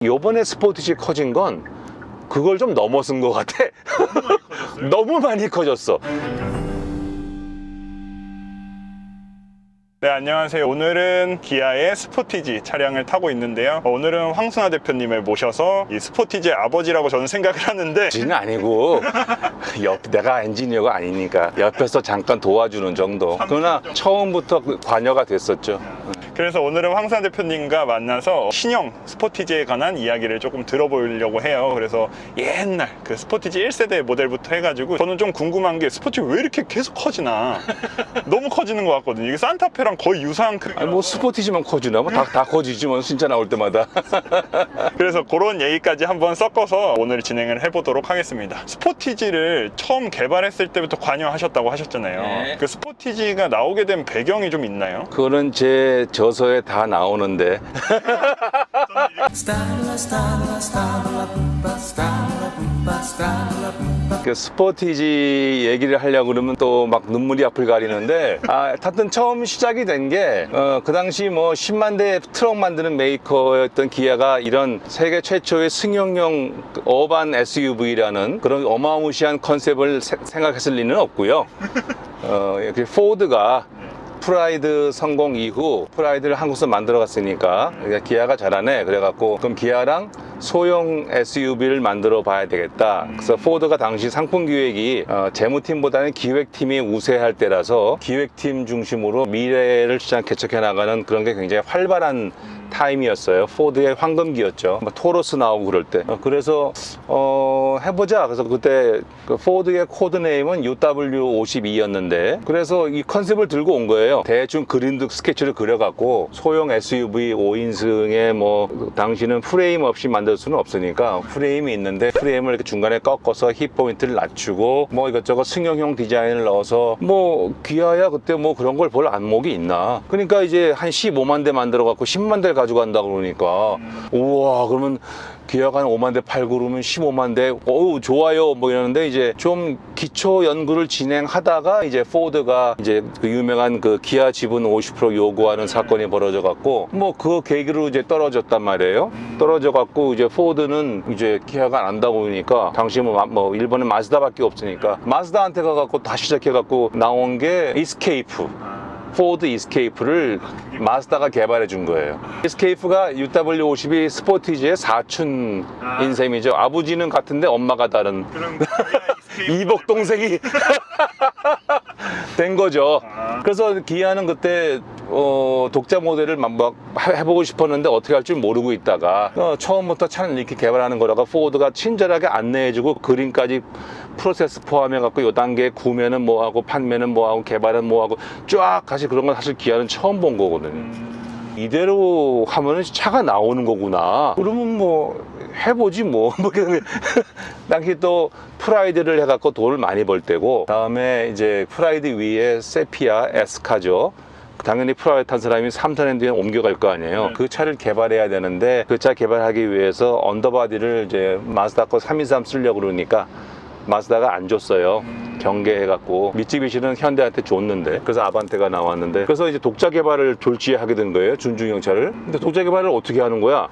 요번에 스포티지 커진 건 그걸 좀 넘어선 것 같아. 너무 많이 커졌어. 네, 안녕하세요. 오늘은 기아의 스포티지 차량을 타고 있는데요. 오늘은 황순아 대표님을 모셔서 이 스포티지의 아버지라고 저는 생각을 하는데, 지는 아니고 내가 엔지니어가 아니니까 옆에서 잠깐 도와주는 정도. 그러나 처음부터 관여가 됐었죠. 그래서 오늘은 황순아 대표님과 만나서 신형 스포티지에 관한 이야기를 조금 들어보려고 해요. 그래서 옛날 그 스포티지 1세대 모델부터 해가지고 저는 좀 궁금한 게 스포티지 왜 이렇게 계속 커지나. 너무 커지는 것 같거든요. 이게 산타페랑 거의 유사한 크기라서. 아니 뭐 스포티지만 커지나? 뭐 다 커지지 뭐 진짜 나올 때마다. 그래서 그런 얘기까지 한번 섞어서 오늘 진행을 해보도록 하겠습니다. 스포티지를 처음 개발했을 때부터 관여하셨다고 하셨잖아요. 네. 그 스포티지가 나오게 된 배경이 좀 있나요? 그거는 제 저서에 다 나오는데 그 스포티지 얘기를 하려고 그러면 또 막 눈물이 앞을 가리는데, 하여튼 처음 시작이 된 게 그 당시 뭐 10만 대 트럭 만드는 메이커였던 기아가 이런 세계 최초의 승용용 어반 SUV라는 그런 어마무시한 컨셉을 생각했을 리는 없고요. 포드가 프라이드 성공 이후 프라이드를 한국에서 만들어 갔으니까 기아가 잘하네 그래갖고 그럼 기아랑 소형 SUV를 만들어 봐야 되겠다. 그래서 포드가 당시 상품 기획이 재무팀보다는 기획팀이 우세할 때라서 기획팀 중심으로 미래를 시장 개척해 나가는 그런 게 굉장히 활발한 타임이었어요. 포드의 황금기였죠. 토로스 나오고 그럴 때. 그래서 해보자. 그래서 그때 그 포드의 코드네임은 UW52였는데 그래서 이 컨셉을 들고 온 거예요. 대충 그림도 스케치를 그려갖고 소형 SUV 5인승에 뭐 당시는 프레임 없이 만들 수는 없으니까 프레임이 있는데 프레임을 이렇게 중간에 꺾어서 힙 포인트를 낮추고 뭐 이것저것 승용형 디자인을 넣어서 뭐 기아야 그때 뭐 그런 걸 볼 안목이 있나. 그러니까 이제 한 15만 대 만들어갖고 10만 대를 가지고 간다고 그러니까 우와 그러면 기아가 한 5만 대 팔고 그러면 15만 대 어우 좋아요 뭐 이러는데 이제 좀 기초 연구를 진행하다가 이제 포드가 이제 그 유명한 그 기아 지분 50% 요구하는 사건이 벌어져 갖고 뭐 그 계기로 이제 떨어졌단 말이에요. 떨어져 갖고 이제 포드는 이제 기아가 안 한다고 그러니까 당시 뭐 일본에 마즈다밖에 없으니까 마즈다한테 가 갖고 다시 시작해 갖고 나온 게 이스케이프. 포드 이스케이프를 마즈다가 개발해 준 거예요. 이스케이프가 UW52 스포티지의 사촌인 셈이죠. 아버지는 같은데 엄마가 다른 이복 동생이 된 거죠. 그래서 기아는 그때 독자 모델을 막 해보고 싶었는데 어떻게 할 줄 모르고 있다가 처음부터 차는 이렇게 개발하는 거라가 포드가 친절하게 안내해주고 그림까지 프로세스 포함해갖고 요 단계에 구매는 뭐하고 판매는 뭐하고 개발은 뭐하고 쫙 같이 그런 건 사실 기아는 처음 본 거거든요. 이대로 하면은 차가 나오는 거구나. 그러면 뭐 해보지 뭐. 당시 또 프라이드를 해갖고 돈을 많이 벌 때고 다음에 이제 프라이드 위에 세피아 S카죠. 당연히 프라이드 탄 사람이 3년 뒤에 옮겨갈 거 아니에요. 그 차를 개발해야 되는데 그 차 개발하기 위해서 언더바디를 이제 마즈다 거 323 쓰려고 그러니까 마즈다가 안 줬어요. 경계해갖고 미쯔비시는 현대한테 줬는데 그래서 아반떼가 나왔는데 그래서 이제 독자 개발을 졸지하게 된 거예요. 준중형 차를. 근데 독자 개발을 어떻게 하는 거야?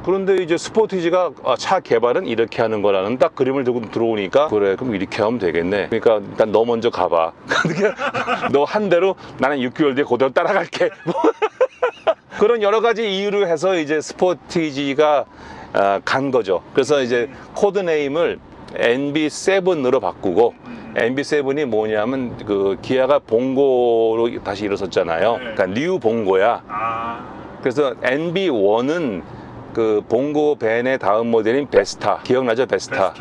그런데 이제 스포티지가 차 개발은 이렇게 하는 거라는 딱 그림을 들고 들어오니까 그래 그럼 이렇게 하면 되겠네. 그러니까 일단 너 먼저 가봐. 너 한 대로 나는 6개월 뒤에 그대로 따라갈게. 그런 여러 가지 이유로 해서 이제 스포티지가 간 거죠. 그래서 이제 코드네임을 NB7으로 바꾸고 NB7이 뭐냐면 그 기아가 봉고로 다시 일어섰잖아요. 그러니까 뉴 봉고야. 그래서 NB1은 그 봉고 벤의 다음 모델인 베스타. 기억나죠? 베스타.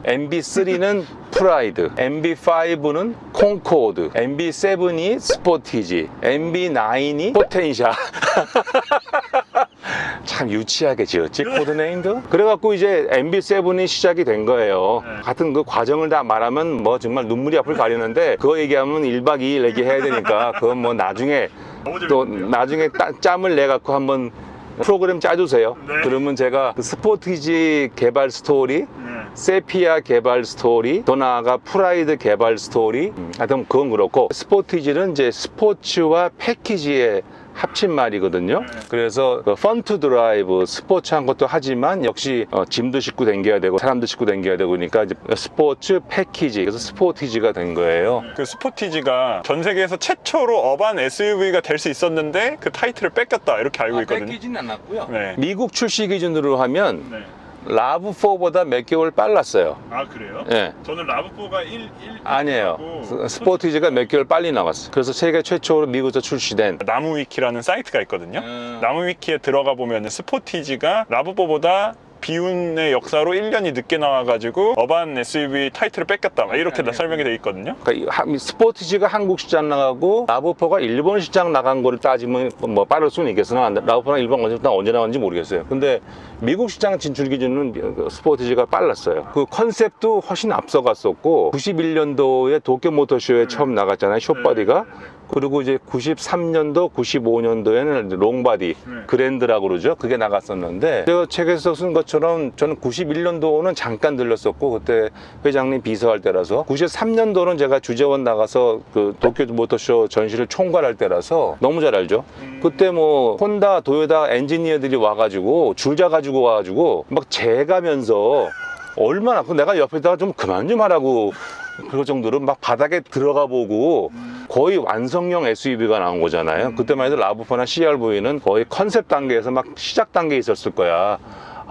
MB3는 프라이드, MB5는 콩코드, MB7이 스포티지, MB9이 포텐샤. 참 유치하게 지었지 코드네임도. 그래갖고 이제 MB7이 시작이 된 거예요. 같은 그 과정을 다 말하면 뭐 정말 눈물이 앞을 가리는데 그거 얘기하면 1박 2일 얘기해야 되니까 그건 뭐 나중에 또 나중에 짬을 내갖고 한번 프로그램 짜주세요. 그러면 제가 그 스포티지 개발 스토리, 세피아 개발 스토리, 더 나아가 프라이드 개발 스토리, 하여튼 그건 그렇고 스포티지는 이제 스포츠와 패키지의 합친 말이거든요. 그래서 펀트 드라이브 스포츠한 것도 하지만 역시 짐도 싣고 댕겨야 되고 사람도 싣고 댕겨야 되고 그러니까 이제 스포츠 패키지, 그래서 스포티지가 된 거예요. 그 스포티지가 전 세계에서 최초로 어반 SUV가 될 수 있었는데 그 타이틀을 뺏겼다 이렇게 알고 있거든요. 뺏기진 않았고요. 네. 미국 출시 기준으로 하면 네. 라브4보다 몇 개월 빨랐어요. 아 그래요? 예. 저는 라브4가 1 아니에요. 스포티지가 몇 개월 빨리 나왔어요. 그래서 세계 최초로 미국에서 출시된 나무위키라는 사이트가 있거든요. 나무위키에 들어가 보면 스포티지가 라브4보다 비운의 역사로 1년이 늦게 나와가지고 어반 SUV 타이틀을 뺏겼다 막 이렇게 다 설명이 돼 있거든요. 그러니까 스포티지가 한국 시장 나가고 라브4가 일본 시장 나간 거를 따지면 뭐 빠를 수는 있겠으나 라브4랑 일본 언제 나왔는지 모르겠어요. 근데 미국 시장 진출 기준은 스포티지가 빨랐어요. 그 컨셉도 훨씬 앞서갔었고 91년도에 도쿄 모터쇼에 처음 나갔잖아요. 숏바디가. 그리고 이제 93년도, 95년도에는 롱바디, 그랜드라고 그러죠. 그게 나갔었는데 제가 책에서 쓴 것처럼 저는 91년도는 잠깐 들렸었고 그때 회장님 비서할 때라서 93년도는 제가 주재원 나가서 그 도쿄 모터쇼 전시를 총괄할 때라서 너무 잘 알죠. 그때 뭐 혼다, 도요타 엔지니어들이 와가지고 줄자 가지고 와가지고 막 재가면서 얼마나 내가 옆에다가 좀 그만 좀 하라고 그럴 정도로 막 바닥에 들어가 보고 거의 완성형 SUV가 나온 거잖아요. 그때만 해도 라브4나 CRV는 거의 컨셉 단계에서 막 시작 단계에 있었을 거야.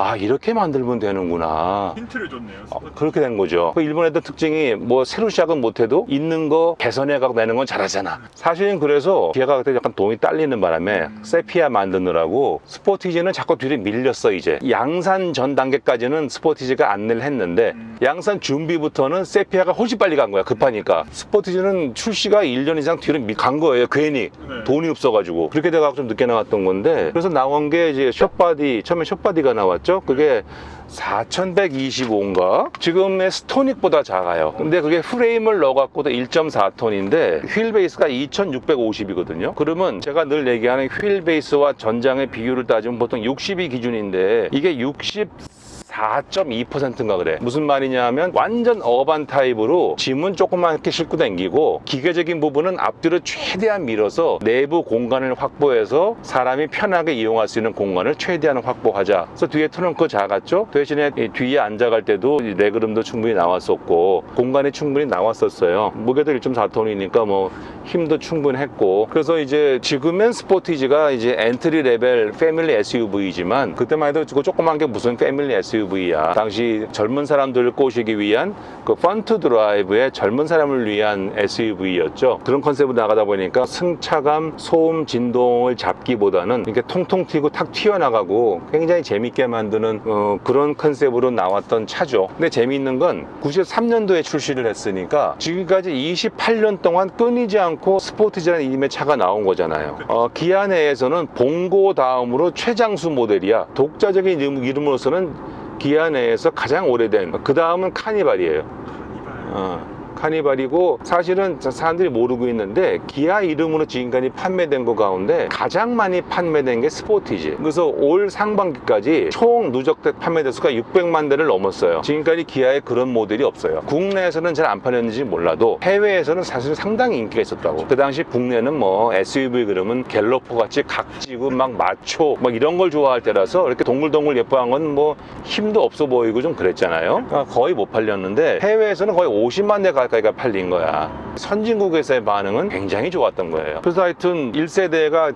아, 이렇게 만들면 되는구나. 힌트를 줬네요. 그렇게 된 거죠. 일본 애들 특징이 뭐 새로 시작은 못해도 있는 거 개선해가고 내는 건 잘하잖아. 사실은 그래서 기아가 그때 약간 돈이 딸리는 바람에 세피아 만드느라고 스포티지는 자꾸 뒤로 밀렸어. 이제 양산 전 단계까지는 스포티지가 안내를 했는데 양산 준비부터는 세피아가 훨씬 빨리 간 거야. 급하니까. 스포티지는 출시가 1년 이상 뒤로 간 거예요. 괜히 돈이 없어가지고. 그렇게 돼가지고 좀 늦게 나왔던 건데, 그래서 나온 게 이제 숏바디, 처음에 숏바디가 나왔죠. 그게 4125인가? 지금의 스토닉보다 작아요. 근데 그게 프레임을 넣어갖고도 1.4톤인데 휠 베이스가 2650이거든요. 그러면 제가 늘 얘기하는 휠 베이스와 전장의 비율을 따지면 보통 60이 기준인데 이게 4.2%인가 그래. 무슨 말이냐 하면 완전 어반 타입으로 짐은 조그맣게 싣고 다니고 기계적인 부분은 앞뒤로 최대한 밀어서 내부 공간을 확보해서 사람이 편하게 이용할 수 있는 공간을 최대한 확보하자. 그래서 뒤에 트렁크 작았죠. 대신에 뒤에 앉아갈 때도 레그룸도 충분히 나왔었고 공간이 충분히 나왔었어요. 무게도 1.4톤이니까 뭐 힘도 충분했고. 그래서 이제 지금은 스포티지가 이제 엔트리 레벨 패밀리 SUV이지만 그때만 해도 그거 조그만 게 무슨 패밀리 SUV야. 당시 젊은 사람들을 꼬시기 위한 그 펀트 드라이브의 젊은 사람을 위한 SUV였죠. 그런 컨셉으로 나가다 보니까 승차감, 소음, 진동을 잡기보다는 이렇게 통통 튀고 탁 튀어나가고 굉장히 재밌게 만드는 그런 컨셉으로 나왔던 차죠. 근데 재미있는 건 93년도에 출시를 했으니까 지금까지 28년 동안 끊이지 않고 스포티지라는 이름의 차가 나온 거잖아요. 기아 내에서는 봉고 다음으로 최장수 모델이야. 독자적인 이름으로서는 기아 내에서 가장 오래된, 그 다음은 카니발이에요. 카니발이고 사실은 사람들이 모르고 있는데 기아 이름으로 지금까지 판매된 거 가운데 가장 많이 판매된 게 스포티지. 그래서 올 상반기까지 총 누적 판매 대수가 600만 대를 넘었어요. 지금까지 기아에 그런 모델이 없어요. 국내에서는 잘 안 팔렸는지 몰라도 해외에서는 사실 상당히 인기가 있었다고. 그 당시 국내는 뭐 SUV 그러면 갤러퍼 같이 각지고 막 마초 막 이런 걸 좋아할 때라서 이렇게 동글동글 예뻐한 건 뭐 힘도 없어 보이고 좀 그랬잖아요. 거의 못 팔렸는데 해외에서는 거의 50만 대 가까이가 팔린 거야. 선진국에서의 반응은 굉장히 좋았던 거예요. 그래서 하여튼 1세대가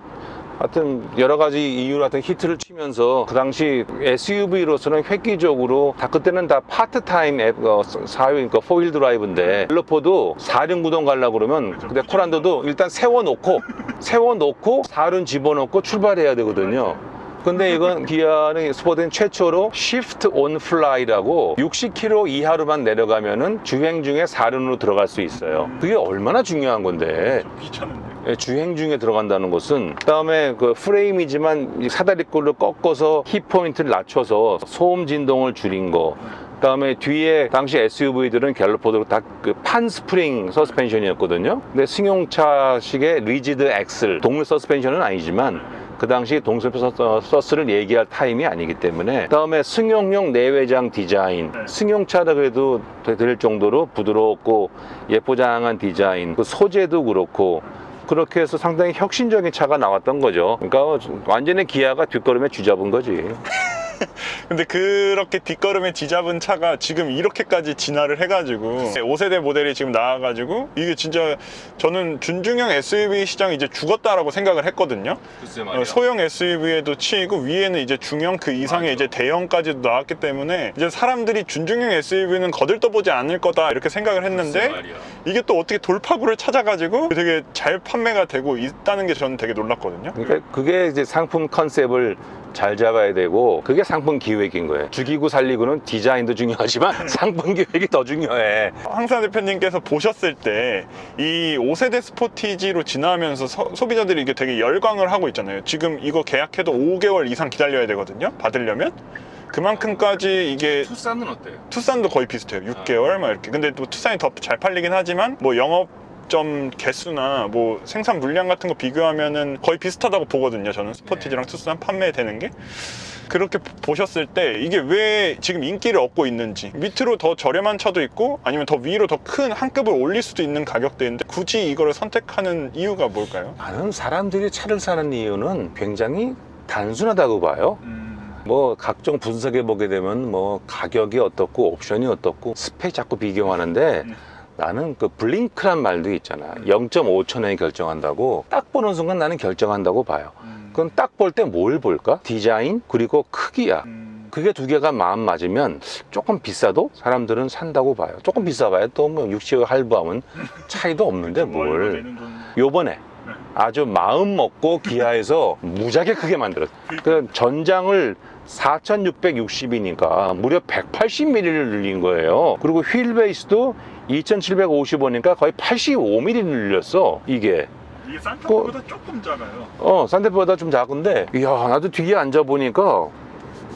하여튼 여러 가지 이유로 하여튼 히트를 치면서 그 당시 SUV로서는 획기적으로 그때는 다 파트타임 그러니까 4휠 드라이브인데 갤러퍼도 4륜구동 가려고 그러면 근데 코란도도 일단 세워놓고 4륜 집어넣고 출발해야 되거든요. 근데 이건 기아는 스포츠는 최초로 Shift on Fly라고 60km 이하로만 내려가면은 주행 중에 4륜으로 들어갈 수 있어요. 그게 얼마나 중요한 건데. 귀찮은데. 주행 중에 들어간다는 것은. 그다음에 그 프레임이지만 사다리꼴을 꺾어서 힙 포인트를 낮춰서 소음 진동을 줄인 거. 그다음에 뒤에 당시 SUV들은 갤러퍼도 다 그 판 스프링 서스펜션이었거든요. 근데 승용차식의 리지드 엑셀, 동물 서스펜션은 아니지만 그 당시 동물 서스를 얘기할 타임이 아니기 때문에. 그다음에 승용용 내외장 디자인, 승용차라 그래도 될 정도로 부드럽고 예쁘장한 디자인, 그 소재도 그렇고 그렇게 해서 상당히 혁신적인 차가 나왔던 거죠. 그러니까 완전히 기아가 뒷걸음에 쥐잡은 거지. 근데 그렇게 뒷걸음에 쥐잡은 차가 지금 이렇게까지 진화를 해가지고 5세대 모델이 지금 나와가지고 이게 진짜 저는 준중형 SUV 시장이 이제 죽었다라고 생각을 했거든요. 소형 SUV에도 치이고 위에는 이제 중형 그 이상의 이제 대형까지도 나왔기 때문에 이제 사람들이 준중형 SUV는 거들떠보지 않을 거다 이렇게 생각을 했는데 이게 또 어떻게 돌파구를 찾아가지고 되게 잘 판매가 되고 있다는 게 저는 되게 놀랐거든요. 그러니까 그게 이제 상품 컨셉을 잘 잡아야 되고 그게 상품 기획인 거예요. 죽이고 살리고는 디자인도 중요하지만 상품 기획이 더 중요해. 황사 대표님께서 보셨을 때 이 5세대 스포티지로 진화하면서 소비자들이 이게 되게 열광을 하고 있잖아요. 지금 이거 계약해도 5개월 이상 기다려야 되거든요. 받으려면. 그만큼까지 이게 투싼은 어때요? 투싼도 거의 비슷해요. 6개월 막 이렇게. 근데 또 투싼이 더 잘 팔리긴 하지만 뭐 영업점 개수나 뭐 생산 물량 같은 거 비교하면은 거의 비슷하다고 보거든요. 저는 스포티지랑 투싼 판매되는 게. 그렇게 보셨을 때 이게 왜 지금 인기를 얻고 있는지, 밑으로 더 저렴한 차도 있고 아니면 더 위로 더 큰 한 급을 올릴 수도 있는 가격대인데 굳이 이거를 선택하는 이유가 뭘까요? 나는 사람들이 차를 사는 이유는 굉장히 단순하다고 봐요. 뭐 각종 분석해 보게 되면 뭐 가격이 어떻고 옵션이 어떻고 스펙 자꾸 비교하는데 나는 그 블링크란 말도 있잖아. 0.5초 내에 결정한다고. 딱 보는 순간 나는 결정한다고 봐요. 그건 딱 볼 때 뭘 볼까? 디자인 그리고 크기야. 그게 두 개가 마음 맞으면 조금 비싸도 사람들은 산다고 봐요. 조금 비싸봐야 또 뭐 60을 할부하면 차이도 없는데 뭘. 요번에 아주 마음 먹고 기아에서 무지하게 크게 만들었어. 그 전장을 4660이니까 무려 180mm를 늘린 거예요. 그리고 휠 베이스도 2750이니까 거의 85mm 늘렸어. 이게 산타페보다 조금 작아요. 산타페보다 좀 작은데 이야 나도 뒤에 앉아보니까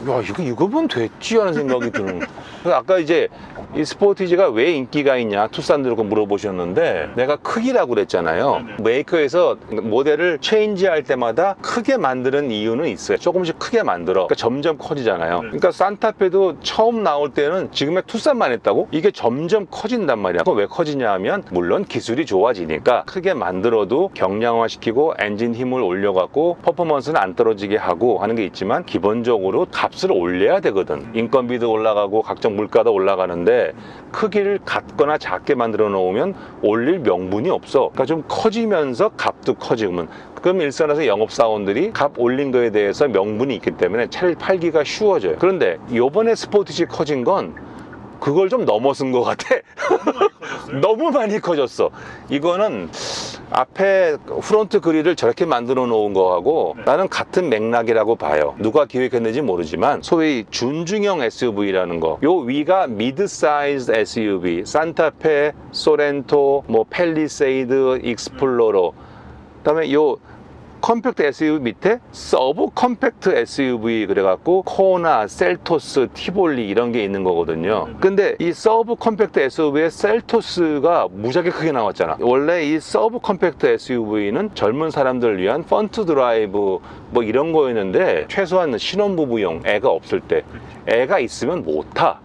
야 이거 보면 됐지 하는 생각이 드는 거야. 아까 이제 이 스포티지가 왜 인기가 있냐 투싼 들고 물어보셨는데 내가 크기라고 그랬잖아요. 메이커에서 모델을 체인지할 때마다 크게 만드는 이유는 있어요. 조금씩 크게 만들어. 그러니까 점점 커지잖아요. 그러니까 산타페도 처음 나올 때는 지금의 투싼만 했다고 이게 점점 커진단 말이야. 그건 왜 커지냐 하면 물론 기술이 좋아지니까 크게 만들어도 경량화시키고 엔진 힘을 올려갖고 퍼포먼스는 안 떨어지게 하고 하는 게 있지만 기본적으로 값을 올려야 되거든. 인건비도 올라가고 각종 물가도 올라가는데 크기를 같거나 작게 만들어 놓으면 올릴 명분이 없어. 그러니까 좀 커지면서 값도 커지면 그럼 일선에서 영업사원들이 값 올린 거에 대해서 명분이 있기 때문에 차를 팔기가 쉬워져요. 그런데 요번에 스포티지 커진 건 그걸 좀 넘어선 것 같아. 너무 많이 커졌어. 이거는 앞에 프론트 그릴을 저렇게 만들어 놓은 거하고 나는 같은 맥락이라고 봐요. 누가 기획했는지 모르지만 소위 준중형 SUV라는 거. 요 위가 미드 사이즈 SUV, 산타페, 소렌토, 뭐 팰리세이드, 익스플로러. 그다음에 요 컴팩트 SUV 밑에 서브 컴팩트 SUV 그래갖고 코나, 셀토스, 티볼리 이런 게 있는 거거든요. 근데 이 서브 컴팩트 SUV의 셀토스가 무지하게 크게 나왔잖아. 원래 이 서브 컴팩트 SUV는 젊은 사람들을 위한 펀트 드라이브 뭐 이런 거였는데 최소한 신혼부부용 애가 없을 때 애가 있으면 못 타.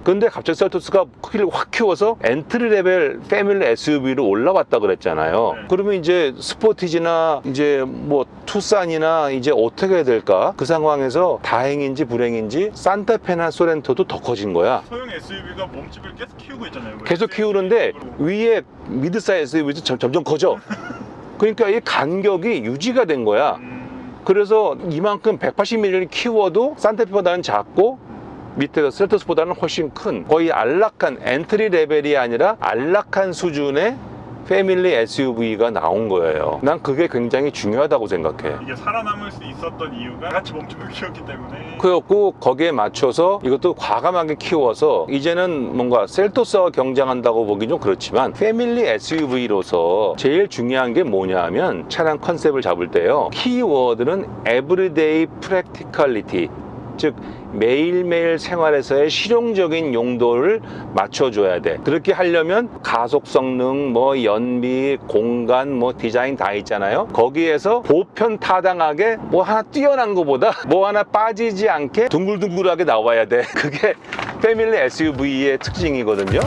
근데 갑자기 셀토스가 크기를 확 키워서 엔트리 레벨 패밀리 SUV로 올라왔다 그랬잖아요. 그러면 이제 스포티지나 이제 뭐 투싼이나 이제 어떻게 해야 될까? 그 상황에서 다행인지 불행인지 산타페나 소렌토도 더 커진 거야. 소형 SUV가 몸집을 계속 키우고 있잖아요. 계속 키우는데 위에 미드사이즈 SUV도 점점 커져. 그러니까 이 간격이 유지가 된 거야. 그래서 이만큼 180mm를 키워도 산타페보다는 작고 밑에 셀토스보다는 훨씬 큰 거의 안락한 엔트리 레벨이 아니라 안락한 수준의 패밀리 SUV가 나온 거예요. 난 그게 굉장히 중요하다고 생각해. 이게 살아남을 수 있었던 이유가 같이 몸집을 키웠기 때문에 그렇고 거기에 맞춰서 이것도 과감하게 키워서 이제는 뭔가 셀토스와 경쟁한다고 보기 좀 그렇지만 패밀리 SUV로서 제일 중요한 게 뭐냐 하면 차량 컨셉을 잡을 때요. 키워드는 Everyday Practicality 즉 매일매일 생활에서의 실용적인 용도를 맞춰줘야 돼. 그렇게 하려면 가속 성능, 뭐 연비, 공간, 뭐 디자인 다 있잖아요. 거기에서 보편 타당하게 뭐 하나 뛰어난 것보다 뭐 하나 빠지지 않게 둥글둥글하게 나와야 돼. 그게 패밀리 SUV의 특징이거든요.